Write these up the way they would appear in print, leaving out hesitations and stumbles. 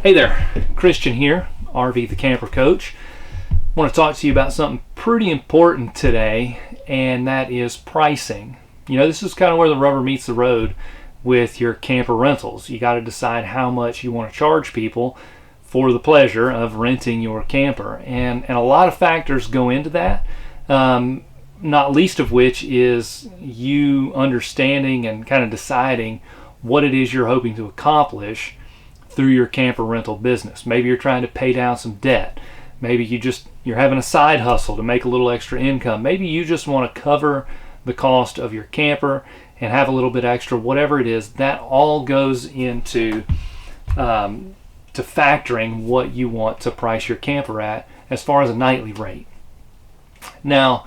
Hey there, Christian here, RV the Camper Coach. I want to talk to you about something pretty important today, and that is pricing. You know, this is kind of where the rubber meets the road with your camper rentals. You got to decide how much you want to charge people for the pleasure of renting your camper, and a lot of factors go into that. Not least of which is you understanding and kind of deciding what it is you're hoping to accomplish through your camper rental business. Maybe you're trying to pay down some debt. Maybe you're having a side hustle to make a little extra income. Maybe you just want to cover the cost of your camper and have a little bit extra. Whatever it is, that all goes into to factoring what you want to price your camper at as far as a nightly rate. Now,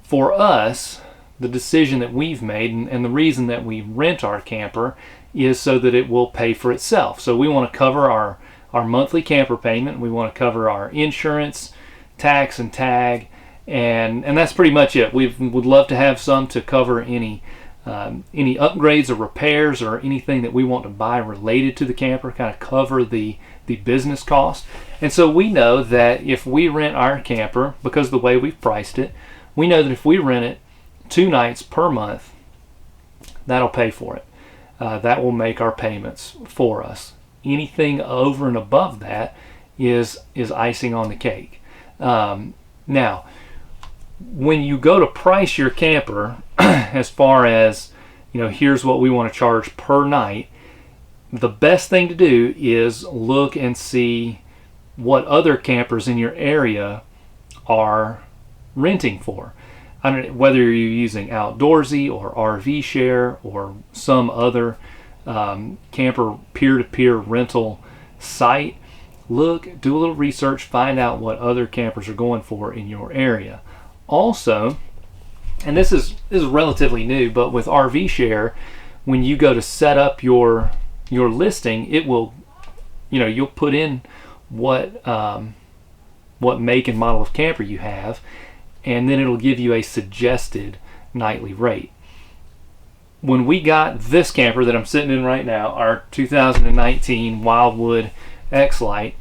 for us, the decision that we've made and the reason that we rent our camper is so that it will pay for itself. So we want to cover our monthly camper payment. We want to cover our insurance, tax and tag, and that's pretty much it. We would love to have some to cover any upgrades or repairs or anything that we want to buy related to the camper, kind of cover the business cost. And so we know that if we rent our camper, because of the way we've priced it, we know that if we rent it 2 nights per month, that'll pay for it. That will make our payments for us. Anything over and above that is icing on the cake. Now, when you go to price your camper, as far as, here's what we want to charge per night, the best thing to do is look and see what other campers in your area are renting for. I don't know whether you're using Outdoorsy or RV Share or some other camper peer-to-peer rental site. Look, do a little research, find out what other campers are going for in your area. Also, and this is relatively new, but with RV Share, when you go to set up your listing, it will, you'll put in what make and model of camper you have, and then it'll give you a suggested nightly rate. When we got this camper that I'm sitting in right now, our 2019 Wildwood X-Lite,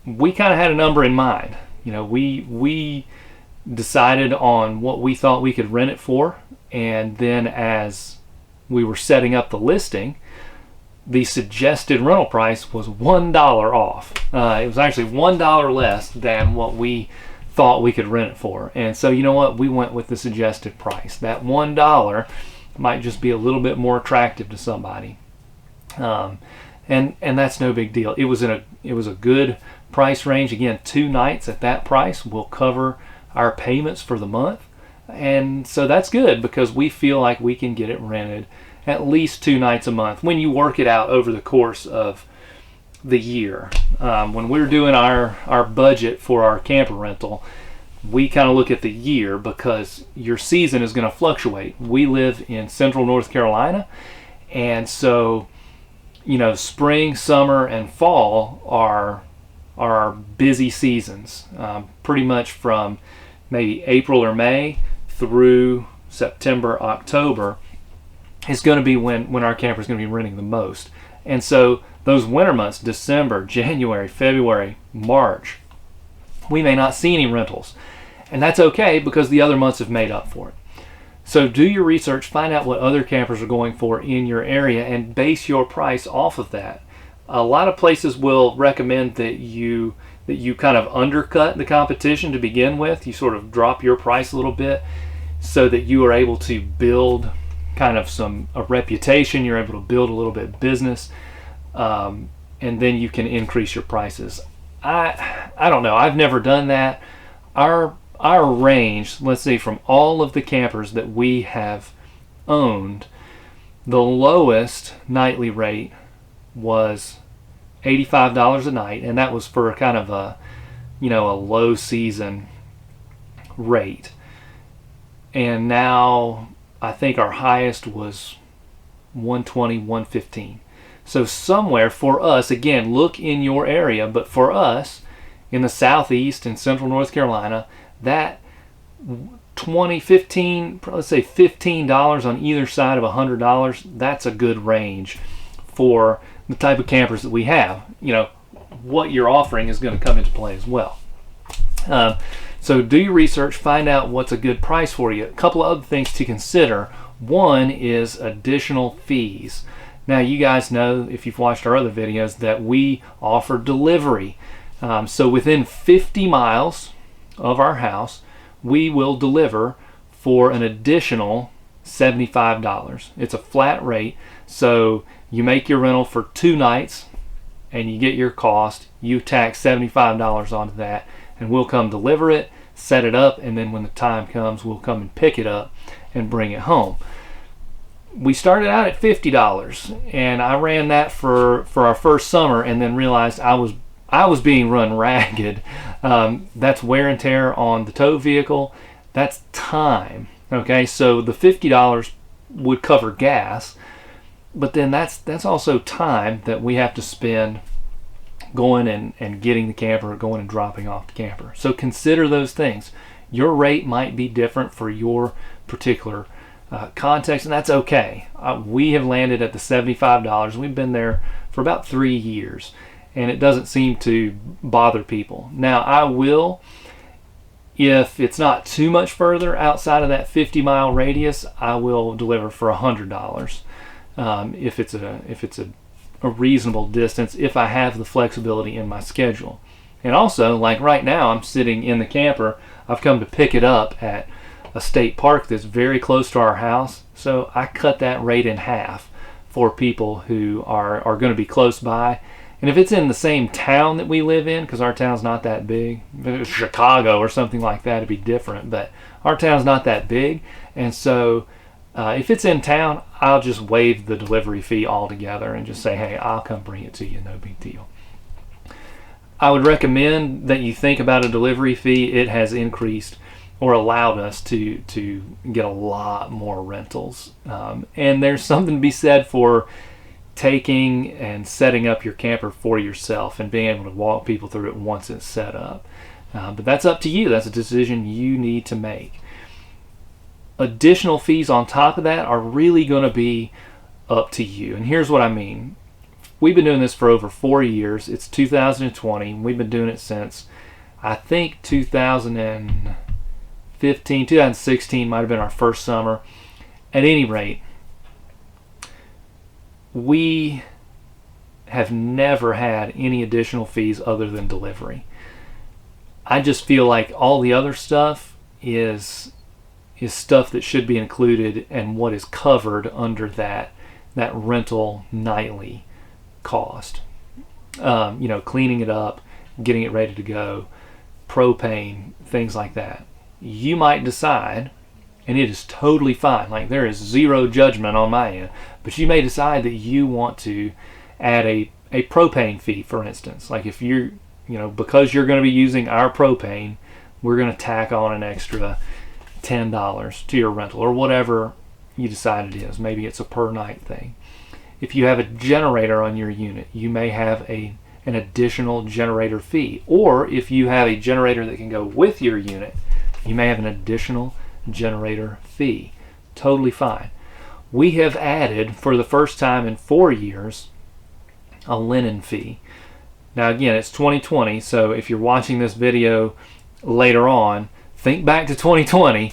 we kind of had a number in mind. We decided on what we thought we could rent it for, and then as we were setting up the listing, the suggested rental price was $1 off. It was actually $1 less than what we thought we could rent it for. And so, you know what? We went with the suggested price. That $1 might just be a little bit more attractive to somebody. And that's no big deal. It was a good price range. Again, 2 nights at that price will cover our payments for the month. And so that's good because we feel like we can get it rented at least 2 nights a month when you work it out over the course of the year. When we're doing our budget for our camper rental, we kind of look at the year because your season is going to fluctuate. We live in central North Carolina, and so spring, summer, and fall are our busy seasons, pretty much from maybe April or May through September, October is going to be when our camper is going to be renting the most. And so those winter months, December, January, February, March, we may not see any rentals. And that's okay because the other months have made up for it. So do your research, find out what other campers are going for in your area, and base your price off of that. A lot of places will recommend that you kind of undercut the competition to begin with. You sort of drop your price a little bit so that you are able to build kind of a reputation. You're able to build a little bit of business, and then you can increase your prices. I don't know. I've never done that. Our range, let's see, from all of the campers that we have owned, the lowest nightly rate was $85 a night, and that was for kind of a low season rate. And now I think our highest was $120, $115. So somewhere for us, again, look in your area, but for us in the southeast and central North Carolina, that let's say $15 on either side of $100, that's a good range for the type of campers that we have. what you're offering is going to come into play as well. So do your research, find out what's a good price for you. A couple of other things to consider. One is additional fees. Now, you guys know, if you've watched our other videos, that we offer delivery. So within 50 miles of our house, we will deliver for an additional $75. It's a flat rate. So you make your rental for 2 nights and you get your cost. You tack $75 onto that, and we'll come deliver it, set it up, and then when the time comes, we'll come and pick it up and bring it home. We started out at $50, and I ran that for our first summer, and then realized I was being run ragged. That's wear and tear on the tow vehicle. That's time. Okay, so the $50 would cover gas, but then that's also time that we have to spend going and getting the camper, going and dropping off the camper. So consider those things. Your rate might be different for your particular context, and that's okay. We have landed at the $75. We've been there for about 3 years, and it doesn't seem to bother people. Now, I will, if it's not too much further outside of that 50-mile radius, I will deliver for $100 if it's a reasonable distance, if I have the flexibility in my schedule. And also, like right now, I'm sitting in the camper. I've come to pick it up at a state park that's very close to our house, so I cut that rate in half for people who are going to be close by. And if it's in the same town that we live in, because our town's not that big, if it was Chicago or something like that, it'd be different, but our town's not that big, and so if it's in town, I'll just waive the delivery fee altogether and just say, hey, I'll come bring it to you, no big deal. I would recommend that you think about a delivery fee. It has increased or allowed us to get a lot more rentals. And there's something to be said for taking and setting up your camper for yourself and being able to walk people through it once it's set up. But that's up to you. That's a decision you need to make. Additional fees on top of that are really going to be up to you. And here's what I mean. We've been doing this for over 4 years. It's 2020. We've been doing it since, I think, 2015, 2016 might have been our first summer. At any rate, we have never had any additional fees other than delivery. I just feel like all the other stuff is stuff that should be included and what is covered under that rental nightly cost. Cleaning it up, getting it ready to go, propane, things like that. You might decide, and it is totally fine, like there is zero judgment on my end, but you may decide that you want to add a propane fee, for instance. Like if you're, because you're going to be using our propane, we're going to tack on an extra $10 to your rental, or whatever you decide it is. Maybe it's a per night thing. If you have a generator on your unit, you may have an additional generator fee. Or if you have a generator that can go with your unit, you may have an additional generator fee. Totally fine. We have added, for the first time in 4 years, a linen fee. Now again, it's 2020, so if you're watching this video later on, think back to 2020.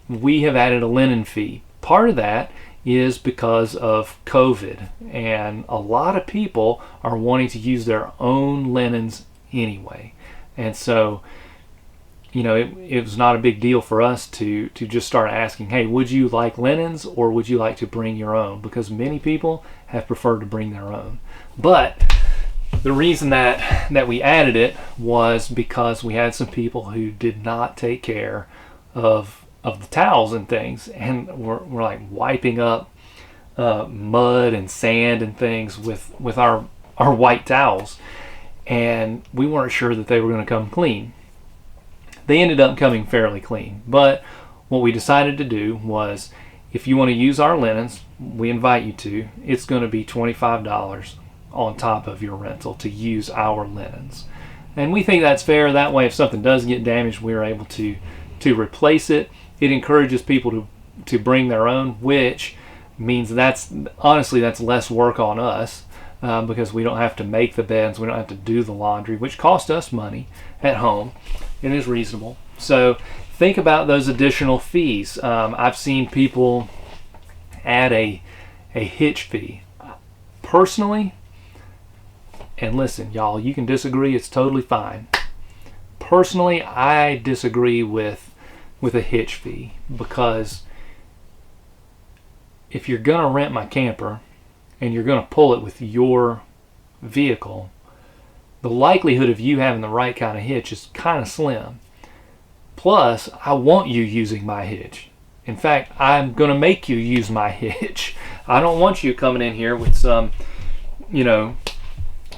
We have added a linen fee. Part of that is because of COVID, and a lot of people are wanting to use their own linens anyway. And so, it was not a big deal for us to just start asking, hey, would you like linens or would you like to bring your own? Because many people have preferred to bring their own. But the reason that we added it was because we had some people who did not take care of the towels and things, and we're like wiping up mud and sand and things with our white towels, and we weren't sure that they were going to come clean. They ended up coming fairly clean, but what we decided to do was, if you want to use our linens, we invite you to. It's going to be $25 on top of your rental to use our linens. And we think that's fair. That way, if something does get damaged, we're able to replace it. It encourages people to bring their own, which means that's less work on us. because we don't have to make the beds, we don't have to do the laundry, which costs us money at home. It is reasonable. So think about those additional fees. I've seen people add a hitch fee. Personally, and listen, y'all, you can disagree, it's totally fine. Personally, I disagree with a hitch fee, because if you're going to rent my camper and you're going to pull it with your vehicle, the likelihood of you having the right kind of hitch is kind of slim. Plus, I want you using my hitch. In fact, I'm going to make you use my hitch. I don't want you coming in here with some,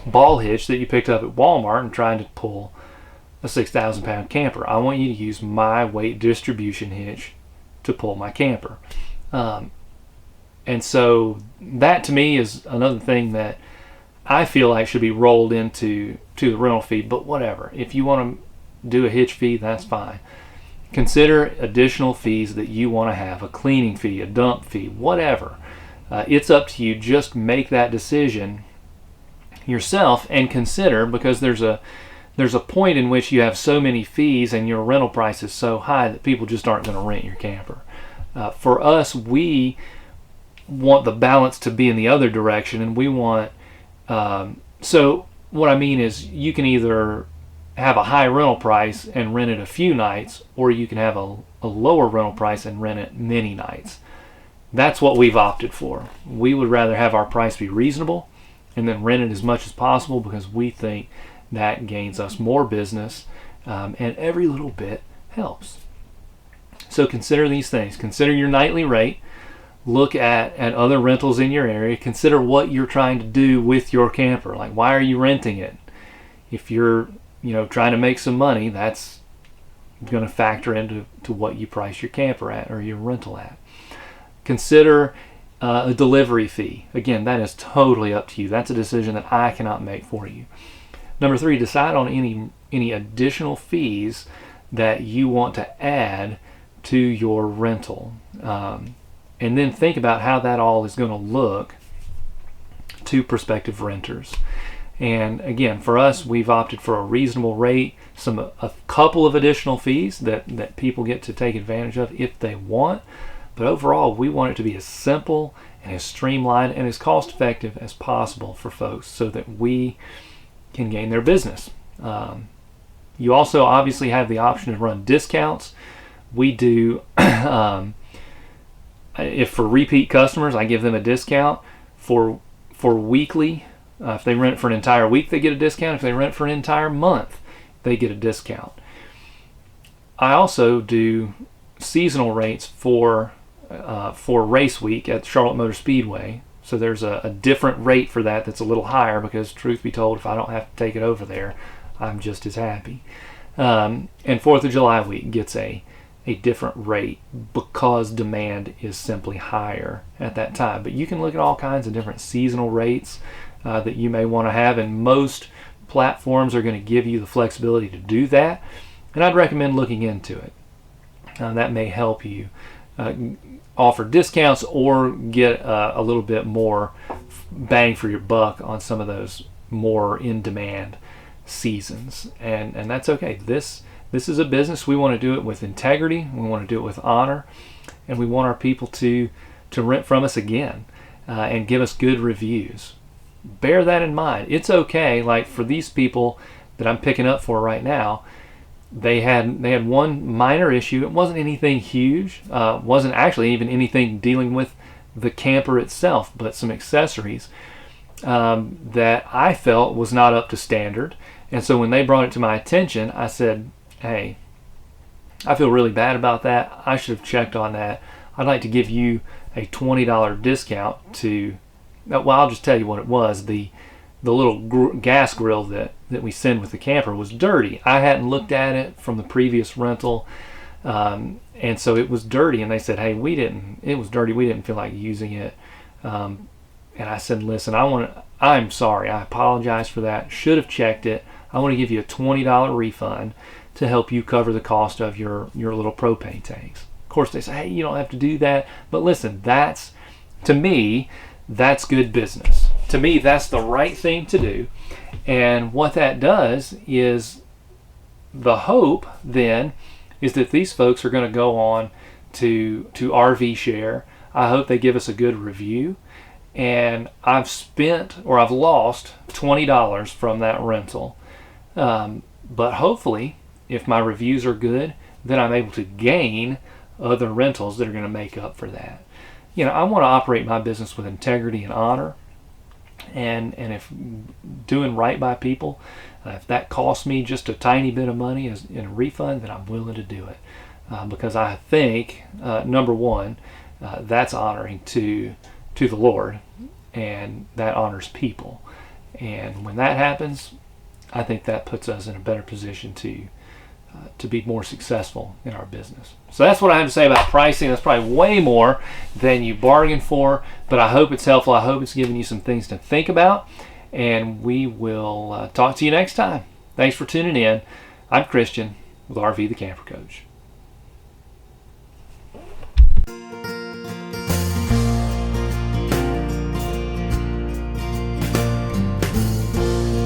ball hitch that you picked up at Walmart and trying to pull a 6,000 pound camper. I want you to use my weight distribution hitch to pull my camper. And so that to me is another thing that I feel like should be rolled into the rental fee, but whatever. If you want to do a hitch fee, that's fine. Consider additional fees that you want to have, a cleaning fee, a dump fee, whatever. It's up to you. Just make that decision yourself and consider, because there's a point in which you have so many fees and your rental price is so high that people just aren't going to rent your camper. For us, we want the balance to be in the other direction, and we want so what I mean is, you can either have a high rental price and rent it a few nights, or you can have a lower rental price and rent it many nights. That's what we've opted for. We would rather have our price be reasonable and then rent it as much as possible, because we think that gains us more business, and every little bit helps. So consider these things. Consider your nightly rate. Look at other rentals in your area. Consider what you're trying to do with your camper. Like, why are you renting it? If you're trying to make some money, that's going to factor into what you price your camper at or your rental at. Consider a delivery fee. Again, that is totally up to you. That's a decision that I cannot make for you. Number 3, decide on any additional fees that you want to add to your rental. And then think about how that all is going to look to prospective renters. And again, for us, we've opted for a reasonable rate, a couple of additional fees that people get to take advantage of if they want. But overall, we want it to be as simple and as streamlined and as cost effective as possible for folks, so that we can gain their business. You also obviously have the option to run discounts. We do, if for repeat customers, I give them a discount for weekly. If they rent for an entire week, they get a discount. If they rent for an entire month, they get a discount. I also do seasonal rates for race week at Charlotte Motor Speedway. So there's a different rate for that that's a little higher, because truth be told, if I don't have to take it over there, I'm just as happy. And 4th of July week gets a different rate, because demand is simply higher at that time. But you can look at all kinds of different seasonal rates that you may want to have, and most platforms are going to give you the flexibility to do that, and I'd recommend looking into it. That may help you offer discounts or get a little bit more bang for your buck on some of those more in-demand seasons, and that's okay. This is a business. We want to do it with integrity, we want to do it with honor, and we want our people to rent from us again and give us good reviews. Bear that in mind. It's okay. Like, for these people that I'm picking up for right now, they had one minor issue. It wasn't anything huge. Wasn't actually even anything dealing with the camper itself, but some accessories that I felt was not up to standard. And so when they brought it to my attention, I said, hey, I feel really bad about that. I should have checked on that. I'd like to give you a $20 discount to, well, I'll just tell you what it was. The little gas grill that we send with the camper was dirty. I hadn't looked at it from the previous rental, and so it was dirty. And they said, hey, it was dirty. We didn't feel like using it. And I said, listen, I'm sorry. I apologize for that. Should have checked it. I want to give you a $20 refund to help you cover the cost of your little propane tanks. Of course, they say, hey, you don't have to do that. But listen, to me, that's good business. to me, that's the right thing to do. And what that does is, the hope then is that these folks are going to go on to RV Share. I hope they give us a good review. And I've lost $20 from that rental. But hopefully, if my reviews are good, then I'm able to gain other rentals that are going to make up for that. I want to operate my business with integrity and honor. And if doing right by people, if that costs me just a tiny bit of money as in a refund, then I'm willing to do it. Because I think, number one, that's honoring to the Lord, and that honors people. And when that happens, I think that puts us in a better position to be more successful in our business. So that's what I have to say about pricing. That's probably way more than you bargained for, but I hope it's helpful. I hope it's giving you some things to think about, and we will talk to you next time. Thanks for tuning in. I'm Christian with RV the Camper Coach.